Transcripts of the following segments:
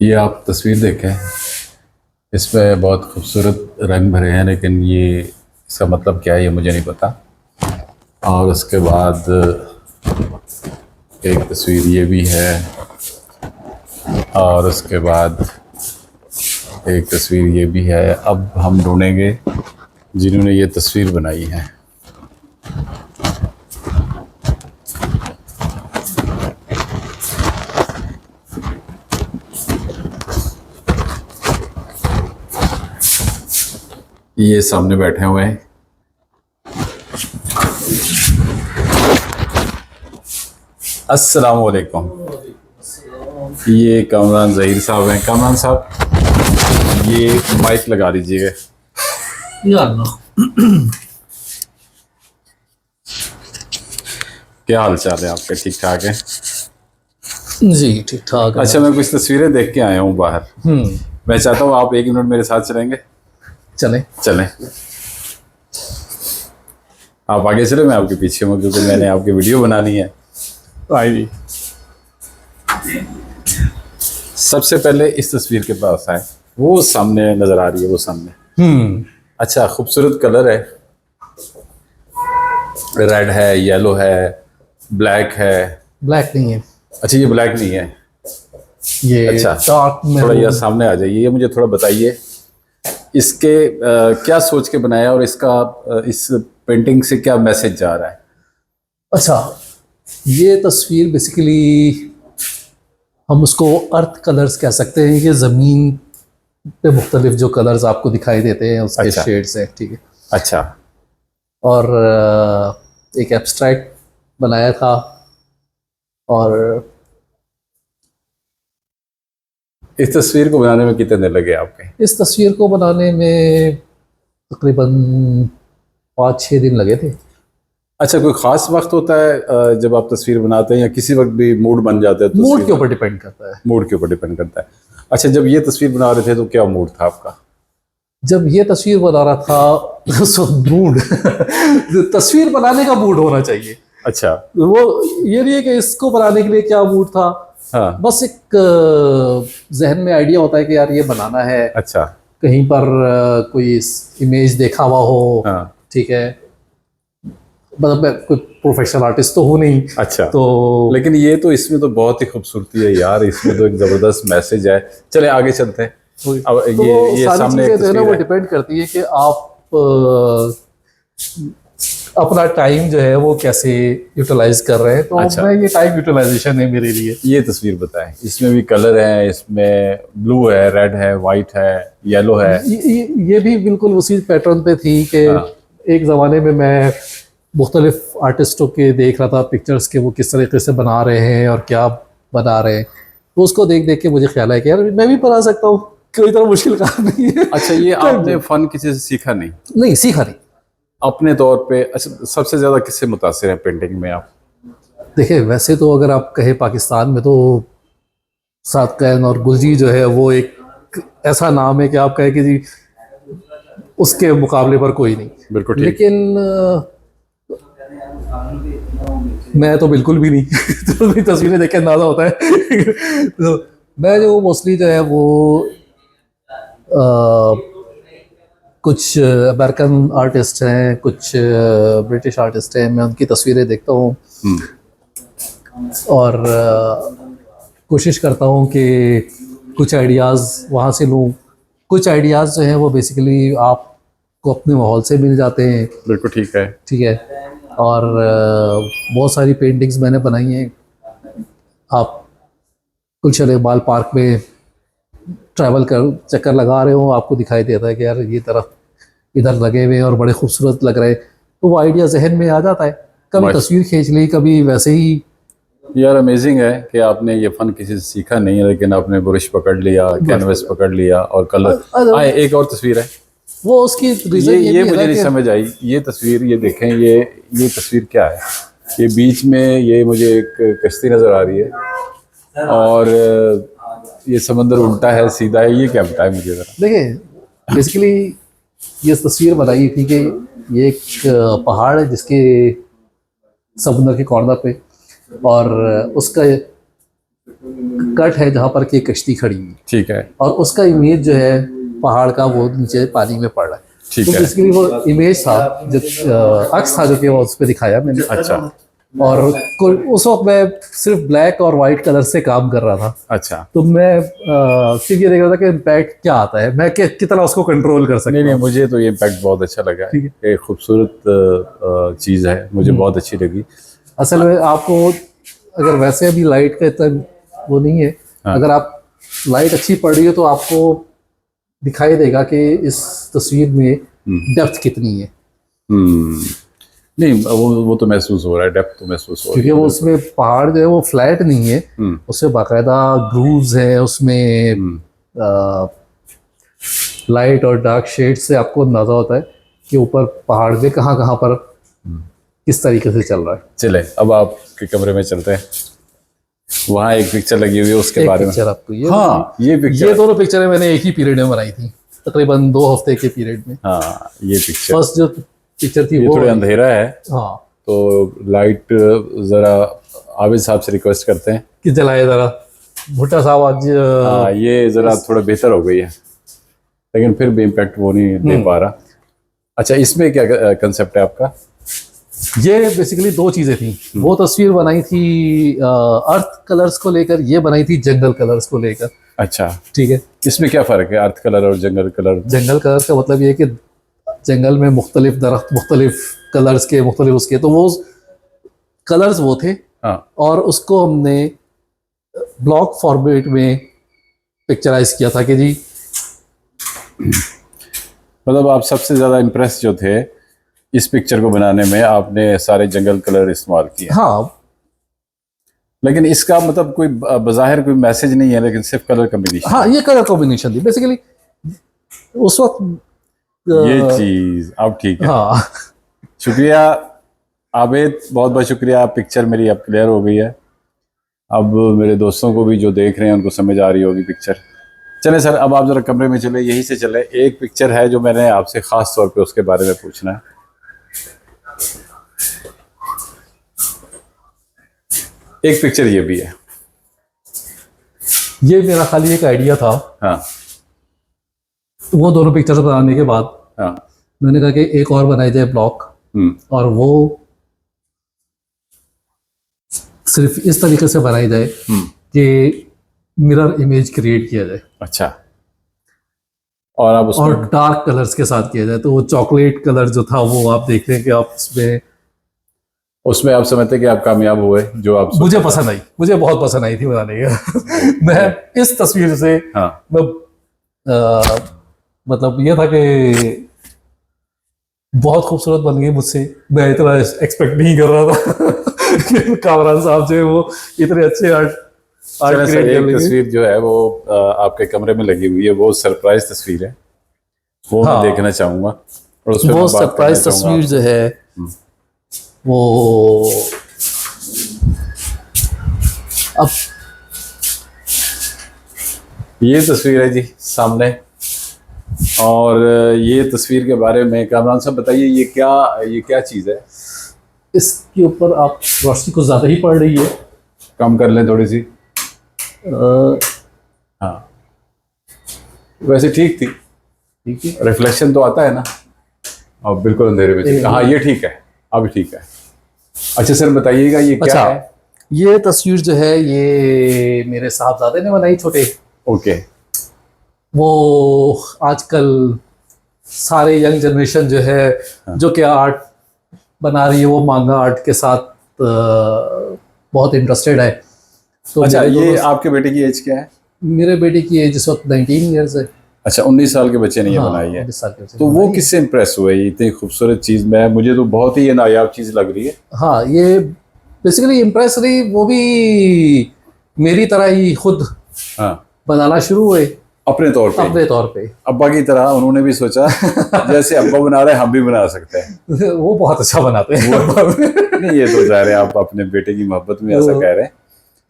ये आप तस्वीर देखें, इसमें बहुत खूबसूरत रंग भरे हैं, लेकिन ये इसका मतलब क्या है ये मुझे नहीं पता। और उसके बाद एक तस्वीर ये भी है, और उसके बाद एक तस्वीर ये भी है। अब हम ढूंढेंगे जिन्होंने ये तस्वीर बनाई है। ये सामने बैठे हुए हैं। अस्सलाम वालेकुम। ये कामरान ज़हीर साहब हैं। कामरान साहब, ये माइक लगा दीजिएगा। क्या हाल चाल है आपके? ठीक ठाक है जी, ठीक ठाक। अच्छा, मैं कुछ तस्वीरें देख के आया हूँ बाहर। मैं चाहता हूँ आप 1 मिनट मेरे साथ चलेंगे। चलें। चलें, आप आगे चले, मैं आपके पीछे हूँ, क्योंकि मैंने आपकी वीडियो बनानी है। आइए, सबसे पहले इस तस्वीर के पास आए। वो सामने नजर आ रही है, वो सामने। अच्छा, खूबसूरत कलर है। रेड है, येलो है, ब्लैक है। ब्लैक नहीं है, अच्छा, ये ब्लैक नहीं है। ये अच्छा, डार्क थोड़ा यह सामने आ जाइए। ये मुझे थोड़ा बताइए, इसके क्या सोच के बनाया, और इसका इस पेंटिंग से क्या मैसेज जा रहा है? अच्छा, ये तस्वीर बेसिकली हम उसको अर्थ कलर्स कह सकते हैं। ये ज़मीन पे मुख्तलिफ जो कलर्स आपको दिखाई देते हैं उसके अच्छा। शेड्स हैं, ठीक है। अच्छा, और एक एब्स्ट्रैक्ट बनाया था, और इस तस्वीर को बनाने में कितने दिन लगे आपके? इस तस्वीर को बनाने में तकरीबन 5-6 दिन लगे थे। अच्छा, कोई ख़ास वक्त होता है जब आप तस्वीर बनाते हैं, या किसी वक्त भी मूड बन जाता है? मूड के ऊपर डिपेंड करता है। मूड के ऊपर डिपेंड करता है। अच्छा, जब ये तस्वीर बना रहे थे तो क्या मूड था आपका? जब ये तस्वीर बना रहा था सो मूड तस्वीर बनाने का मूड होना चाहिए। अच्छा। वो ये नहीं है कि इसको बनाने के लिए क्या मूड था। हाँ। बस एक जहन में आइडिया होता है कि यार ये बनाना है। अच्छा। कहीं पर कोई इमेज देखा हुआ हो। हाँ। ठीक है, मतलब मैं कोई प्रोफेशनल आर्टिस्ट तो हूँ नहीं। अच्छा, तो लेकिन ये तो इसमें तो बहुत ही खूबसूरती है यार, इसमें तो एक ज़बरदस्त मैसेज है। चले आगे चलते हैं। अब तो ये सारी सामने चीज़ें एक जो है ना तस्वीर वो है। डिपेंड करती है कि आप अपना टाइम जो है वो कैसे यूटिलाइज कर रहे हैं। तो अच्छा। मैं ये टाइम यूटिलाइजेशन है मेरे लिए। ये तस्वीर बताएं, इसमें भी कलर है, इसमें ब्लू है, रेड है, वाइट है, येलो है। ये भी बिल्कुल उसी पैटर्न पे थी कि हाँ। एक ज़माने में मैं मुख्तलिफ आर्टिस्टों के देख रहा था पिक्चर्स के, वो किस तरीके से बना रहे हैं और क्या बना रहे हैं। तो उसको देख देख के मुझे ख्याल है कि यार मैं भी बना सकता हूँ, कोई तरह मुश्किल काम नहीं है। अच्छा, ये आपने फ़न किसी से सीखा नहीं? नहीं सीखा नहीं। अपने तौर पे अच्छा, सबसे ज़्यादा किससे मुतासिर हैं पेंटिंग में आप? देखिए, वैसे तो अगर आप कहें पाकिस्तान में तो सादकैन और गुलजी जो है वो एक ऐसा नाम है कि आप कहें कि जी उसके मुकाबले पर कोई नहीं। बिल्कुल ठीक। लेकिन मैं तो बिल्कुल भी नहीं तो मेरी तस्वीरें देख के अंदाजा होता है तो मैं जो मोस्टली जो है वो कुछ अमेरिकन आर्टिस्ट हैं, कुछ ब्रिटिश आर्टिस्ट हैं, मैं उनकी तस्वीरें देखता हूँ और कोशिश करता हूँ कि कुछ आइडियाज़ वहाँ से लूँ। कुछ आइडियाज़ जो हैं वो बेसिकली आपको अपने माहौल से मिल जाते हैं। बिल्कुल ठीक है। ठीक है, और बहुत सारी पेंटिंग्स मैंने बनाई हैं। आप गुलशन इकबाल पार्क में ट्रैवल कर चक्कर लगा रहे हो, आपको दिखाई देता है कि यार ये तरफ इधर लगे हुए हैं और बड़े खूबसूरत लग रहे हैं, तो वो आइडिया जहन में आ जाता है। कभी तस्वीर खींच ली, कभी वैसे ही। यार अमेजिंग है कि आपने ये फ़न किसी से सीखा नहीं है, लेकिन आपने ब्रश पकड़ लिया, कैनवस पकड़ लिया और कलर आए। एक और तस्वीर है, वो उसकी रीज़न ये मुझे नहीं समझ आई। ये तस्वीर, ये देखें, ये तस्वीर क्या है? ये बीच में ये मुझे एक कश्ती नज़र आ रही है, और ये समंदर उल्टा है, सीधा है। ये क्या बताए मुझे ज़रा? देखिए, बेसिकली ये तस्वीर बनाई थी कि ये एक पहाड़ है जिसके समुद्र के कॉर्नर पे, और उसका कट है जहाँ पर कि कश्ती खड़ी हुई है, ठीक है, और उसका इमेज जो है पहाड़ का वो नीचे पानी में पड़ रहा है। ठीक तो है। बेसिकली वो इमेज था जो अक्स था जो कि वो उस पर दिखाया मैंने। अच्छा, और उस वक्त मैं सिर्फ ब्लैक और वाइट कलर से काम कर रहा था। अच्छा। तो मैं सिर्फ ये देख रहा था कि इम्पैक्ट क्या आता है, मैं कितना उसको कंट्रोल कर सकता नहीं नहीं, हूँ। मुझे तो ये इम्पैक्ट बहुत अच्छा लगा है। ठीक एक खूबसूरत चीज़ है, मुझे बहुत अच्छी लगी। असल में आपको अगर वैसे अभी लाइट का इतना वो नहीं है, हाँ। अगर आप लाइट अच्छी पड़ रही है तो आपको दिखाई देगा कि इस तस्वीर में डेप्थ कितनी है, नहीं वो तो महसूस हो रहा है, डेप्थ तो महसूस हो रही क्योंकि है। वो उसमें पहाड़ जो है वो फ्लैट नहीं है, हम्म, उसमें बाकायदा ग्रूव्स है, उसमें लाइट और डार्क शेड से आपको अंदाजा होता है कि ऊपर पहाड़ में कहाँ कहाँ पर किस तरीके से चल रहा है। चले अब आपके कमरे में चलते हैं। वहाँ एक पिक्चर लगी हुई है, उसके एक बारे में। पिक्चर आपको ये हाँ, ये पिक्चर, ये दोनों पिक्चरें मैंने एक ही पीरियड में बनाई थी, तकरीबन 2 हफ्ते के पीरियड में। हाँ ये पिक्चर, फर्स्ट जो पिक्चर थी ये वो थोड़ा अंधेरा है, हाँ तो लाइट ज़रा आबिद साहब से रिक्वेस्ट करते हैं। कि जलाए जरा, भुट्टा साहब आज हाँ, ये ज़रा थोड़ा बेहतर हो गई है, लेकिन फिर भी इम्पैक्ट वो नहीं दे पा रहा। अच्छा, इसमें क्या कंसेप्ट है आपका? ये बेसिकली 2 चीजें थी। वो तस्वीर बनाई थी अर्थ कलर्स को लेकर, ये बनाई थी जंगल कलर्स को लेकर। अच्छा, ठीक है, इसमें क्या फ़र्क है अर्थ कलर और जंगल कलर? जंगल कलर का मतलब ये है कि जंगल में मुख्तलिफ दरख्त मुख्तलिफ कलर्स के मुख्तलिफ उसके, तो वो कलर्स वो थे, हाँ, और उसको हमने ब्लॉक फॉर्मेट में पिक्चराइज किया था कि जी मतलब आप सबसे ज़्यादा इम्प्रेस जो थे इस पिक्चर को बनाने में, आपने सारे जंगल कलर इस्तेमाल किए। हाँ लेकिन इसका मतलब कोई बज़ाहिर कोई मैसेज नहीं है, लेकिन सिर्फ कलर कम्बिनेशन। हाँ, ये कलर कॉम्बिनेशन थी बेसिकली उस वक्त ये चीज़ अब ठीक है। हाँ शुक्रिया आबिद, बहुत बहुत शुक्रिया। पिक्चर मेरी अब क्लियर हो गई है। अब मेरे दोस्तों को भी जो देख रहे हैं उनको समझ आ रही होगी पिक्चर। चले सर, अब आप ज़रा कमरे में चले, यहीं से चले। एक पिक्चर है जो मैंने आपसे ख़ास तौर पे उसके बारे में पूछना है। एक पिक्चर ये भी है। ये मेरा खाली एक आइडिया था। हाँ वो दोनों पिक्चर्स बनाने के बाद हाँ, मैंने कहा कि एक और बनाई जाए ब्लॉक, और वो सिर्फ इस तरीके से बनाई जाए कि मिरर इमेज क्रिएट किया जाए। अच्छा, और आप उसमें और डार्क कलर्स के साथ किया जाए, तो वो चॉकलेट कलर जो था वो आप देख रहे हैं कि आप उसमें आप समझते हैं कि आप कामयाब हुए जो आप मुझे पसंद आई, मुझे बहुत पसंद आई थी बनाने का। मैं इस तस्वीर से हाँ, मैं मतलब ये था कि बहुत खूबसूरत बन गई मुझसे, मैं इतना एक्सपेक्ट नहीं कर रहा था कि कामरान साहब जो है वो इतने अच्छे आर्ट चलें सर, क्रिएट कर एक लेंगे। तस्वीर जो है वो आपके कमरे में लगी हुई है, वो सरप्राइज तस्वीर है, वो मैं हाँ। देखना चाहूंगा, और उस पर वो मैं बात करना सरप्राइज चाहूंगा। तस्वीर जो है वो अब ये तस्वीर है जी सामने, और ये तस्वीर के बारे में कामरान साहब बताइए, ये क्या चीज़ है? इसके ऊपर आप रोशनी कुछ ज़्यादा ही पड़ रही है, कम कर लें थोड़ी सी। हाँ, वैसे ठीक थी, ठीक है। रिफ्लेक्शन तो आता है ना, और बिल्कुल अंधेरे में हाँ, ये ठीक है, अभी ठीक है। अच्छा सर, बताइएगा ये क्या अच्छा, है? ये तस्वीर जो है ये मेरे साहबजादे ने बनाई, छोटे। ओके। वो आजकल सारे यंग जनरेशन जो है जो कि आर्ट बना रही है, वो मांगा आर्ट के साथ बहुत इंटरेस्टेड है। तो अच्छा, ये आपके बेटे की एज क्या है? मेरे बेटे की एज इस वक्त 19 ईयर्स है। अच्छा, 19 साल के बच्चे ने ये बनाई है। 19 साल के बच्चे तो वो किससे इम्प्रेस हुए? इतनी खूबसूरत चीज़ में मुझे तो बहुत ही ये नायाब चीज़ लग रही है। हाँ, ये बेसिकली इम्प्रेस रही, वो भी मेरी तरह ही खुद हाँ, बनाना शुरू हुए अपने तौर पे। अब्बा की तरह उन्होंने भी सोचा जैसे अब्बा बना रहे हैं हम भी बना सकते हैं। वो बहुत अच्छा बनाते हैं। नहीं, ये तो ज़ाहिर है आप अपने बेटे की मोहब्बत में ऐसा कह रहे हैं।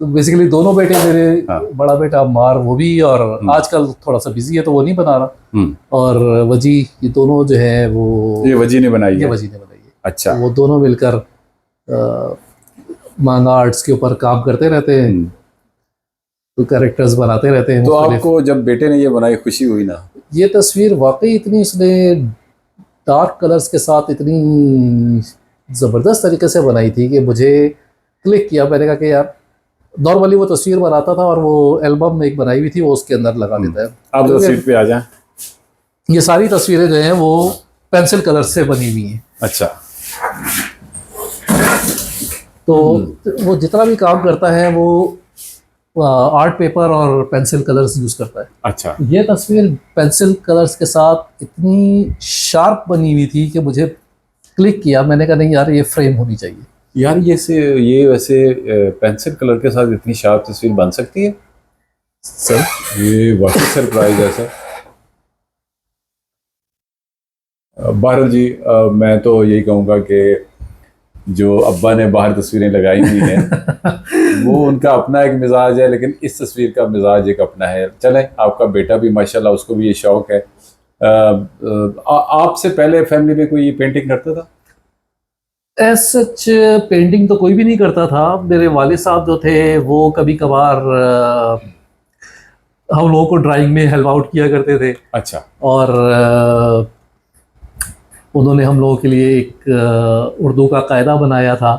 तो बेसिकली दोनों बेटे मेरे, हाँ। बड़ा बेटा अम्मार वो भी, और आजकल थोड़ा सा बिजी है तो वो नहीं बना रहा, और वजी, ये दोनों जो है वो ये वजी ने बनाई है। वजी ने बनाई है। अच्छा, तो वो दोनों मिलकर मांगा आर्ट्स के ऊपर काम करते रहते हैं। तो कैरेक्टर्स बनाते रहते हैं तो मुख्तलिफ। आपको जब बेटे ने ये बनाई खुशी हुई ना? ये तस्वीर वाकई इतनी इसने डार्क कलर्स के साथ इतनी ज़बरदस्त तरीके से बनाई थी कि मुझे क्लिक किया। मैंने कहा कि यार नॉर्मली वो तस्वीर बनाता था और वो एल्बम में एक बनाई हुई थी वो उसके अंदर लगा लेता है। आप जरा सीट पे आ जाएं। ये सारी तस्वीरें जो हैं वो पेंसिल कलर से बनी हुई हैं। अच्छा। तो वो जितना भी काम करता है वो आर्ट पेपर और पेंसिल कलर्स यूज़ करता है। अच्छा। ये तस्वीर पेंसिल कलर्स के साथ इतनी शार्प बनी हुई थी कि मुझे क्लिक किया। मैंने कहा नहीं यार ये फ्रेम होनी चाहिए। यार ये वैसे पेंसिल कलर के साथ इतनी शार्प तस्वीर बन सकती है सर ये वाकई सरप्राइज है सर। बहरहाल जी, मैं तो यही कहूँगा कि जो अब्बा ने बाहर तस्वीरें लगाई हुई हैं वो उनका अपना एक मिजाज है, लेकिन इस तस्वीर का मिजाज एक अपना है। चलें, आपका बेटा भी माशाल्लाह उसको भी ये शौक है। आपसे पहले फैमिली में कोई पेंटिंग करता था? एज सच पेंटिंग तो कोई भी नहीं करता था। मेरे वालिद साहब जो थे वो कभी कभार हम लोगों को ड्राइंग में हेल्प आउट किया करते थे। अच्छा। और उन्होंने हम लोगों के लिए एक उर्दू का कायदा बनाया था।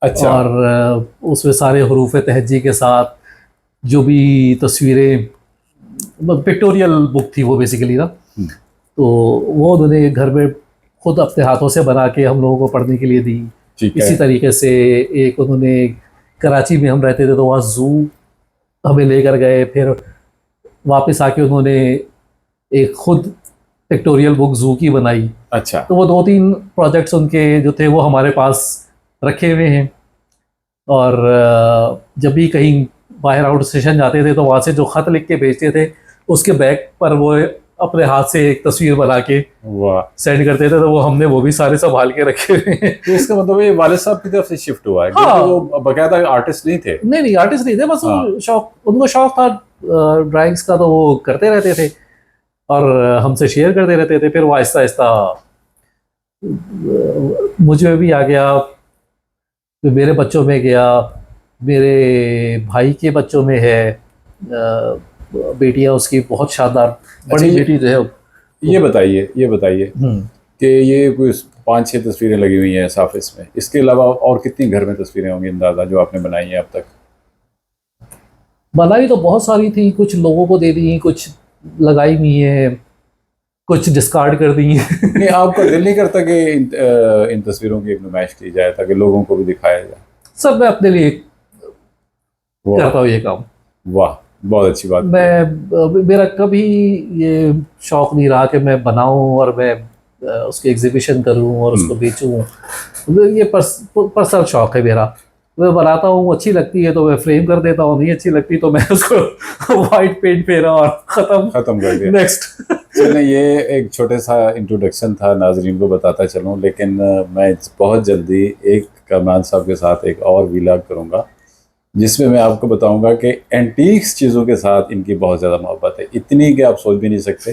अच्छा। और उसमें सारे हरूफ तहजी के साथ जो भी तस्वीरें, पिक्टोरियल बुक थी वो बेसिकली ना। तो वो उन्होंने घर में खुद अपने हाथों से बना के हम लोगों को पढ़ने के लिए दी। इसी तरीके से एक उन्होंने, कराची में हम रहते थे तो वहाँ जू हमें लेकर गए, फिर वापस आके उन्होंने एक खुद पिक्टोरियल बुक जू की बनाई। अच्छा। तो वो 2-3 प्रोजेक्ट्स उनके जो थे वो हमारे पास रखे हुए हैं। और जब भी कहीं बाहर आउट स्टेशन जाते थे तो वहाँ से जो ख़त लिख के भेजते थे उसके बैग पर वो अपने हाथ से एक तस्वीर बना के सेंड करते थे। तो वो हमने वो भी सारे संभाल के रखे हुए हैं। तो इसका मतलब ये वालिद साहब की तरफ से शिफ्ट हुआ है? हाँ। वो बाकायदा आर्टिस्ट नहीं थे? नहीं आर्टिस्ट नहीं थे, बस हाँ। वो शौक, उनको शौक था ड्राइंग्स का, तो वो करते रहते थे और हमसे शेयर करते रहते थे। फिर वो आहिस्ता आहिस्ता मुझे भी आ गया, फिर मेरे बच्चों में गया, मेरे भाई के बच्चों में है। बेटियां उसकी बहुत शानदार, बड़ी बेटी जो है। ये बताइए कि ये कोई 5-6 तस्वीरें लगी हुई हैं साफिस में, इसके अलावा और कितनी घर में तस्वीरें होंगी अंदाजा जो आपने बनाई हैं अब तक? बनाई तो बहुत सारी थी, कुछ लोगों को दे दी, कुछ लगाई हुई है, कुछ डिस्कार्ड कर दी है। नहीं, आपका दिल नहीं करता कि इन तस्वीरों की एक नुमाइश की जाए ताकि लोगों को भी दिखाया जाए? सब मैं अपने लिए करता हूँ ये काम। वाह, बहुत अच्छी बात। मेरा कभी ये शौक नहीं रहा कि मैं बनाऊं और मैं उसकी एग्जीबिशन करूं और उसको बेचूं। ये पर्सनल शौक है मेरा। मैं बनाता हूँ, अच्छी लगती है तो मैं फ्रेम कर देता हूँ, नहीं अच्छी लगती तो मैं उसको वाइट पेंट फेरा और खत्म कर दिया। नेक्स्ट। चलिए, ये एक छोटे सा इंट्रोडक्शन था, नाजरीन को बताता चलूँ, लेकिन मैं बहुत जल्दी एक कमरान साहब के साथ एक और व्लॉग करूँगा जिसमें मैं आपको बताऊंगा कि एंटीक्स चीज़ों के साथ इनकी बहुत ज़्यादा मोहब्बत है, इतनी कि आप सोच भी नहीं सकते।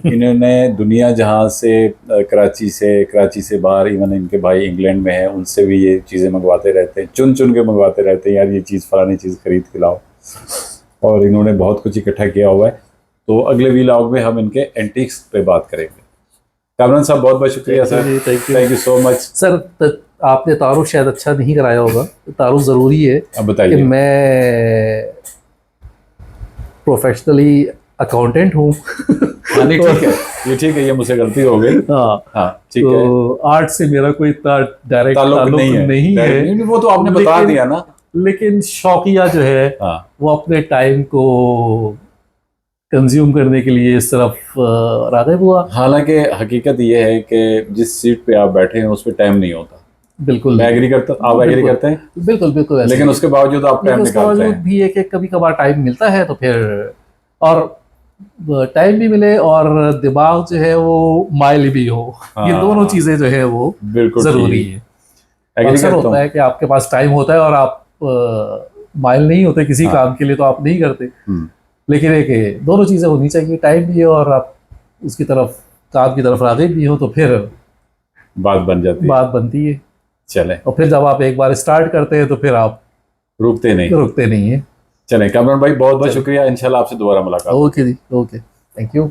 इन्होंने दुनिया जहां से, कराची से बाहर, इवन इनके भाई इंग्लैंड में हैं, उनसे भी ये चीज़ें मंगवाते रहते हैं, चुन के मंगवाते रहते हैं, यार ये चीज़ फलानी चीज़ खरीद के लाओ। और इन्होंने बहुत कुछ इकट्ठा किया हुआ है। तो अगले व्लॉग में हम इनके एंटीक्स पे बात करेंगे। कामरान साहब, बहुत बहुत शुक्रिया sir, thank you so much sir. आपने तारुफ शायद अच्छा नहीं कराया होगा, तारुफ ज़रूरी है। अब बताइए। कि मैं प्रोफेशनली अकाउंटेंट हूँ। नहीं, ठीक है, ये मुझसे गलती हो गई। हाँ, ठीक है। तो आर्ट से मेरा कोई इतना डायरेक्ट ताल्लुक नहीं है। वो तो आपने बता दिया ना। लेकिन शौकिया जो है वो अपने टाइम को कंज्यूम करने के लिए इस तरफ राग़िब हुआ। हालांकि हकीकत ये है कि जिस सीट पे आप बैठे हैं उस पर टाइम नहीं होता। बिल्कुल, मैं एग्री करता, आप एग्री करते हैं? बिल्कुल। लेकिन उसके बावजूद आप टाइम निकालते हैं। भी है कि कभी कभार टाइम मिलता है तो फिर, और टाइम भी मिले और दिमाग जो है वो माइल भी हो। ये दोनों चीजें जो है वो बिल्कुल जरूरी है। अक्सर होता है कि आपके पास टाइम होता है और आप माइल नहीं होते किसी काम के लिए, तो आप नहीं करते। लेकिन एक दोनों चीजें होनी चाहिए, टाइम भी है और आप उसकी तरफ, काम की तरफ राग़िब भी हो, तो फिर बात बनती है। चले। और फिर जब आप एक बार स्टार्ट करते हैं तो फिर आप रुकते नहीं हैं। चलें कामरान भाई, बहुत बहुत शुक्रिया, इंशाल्लाह आपसे दोबारा मुलाकात। Okay ji, okay, thank you.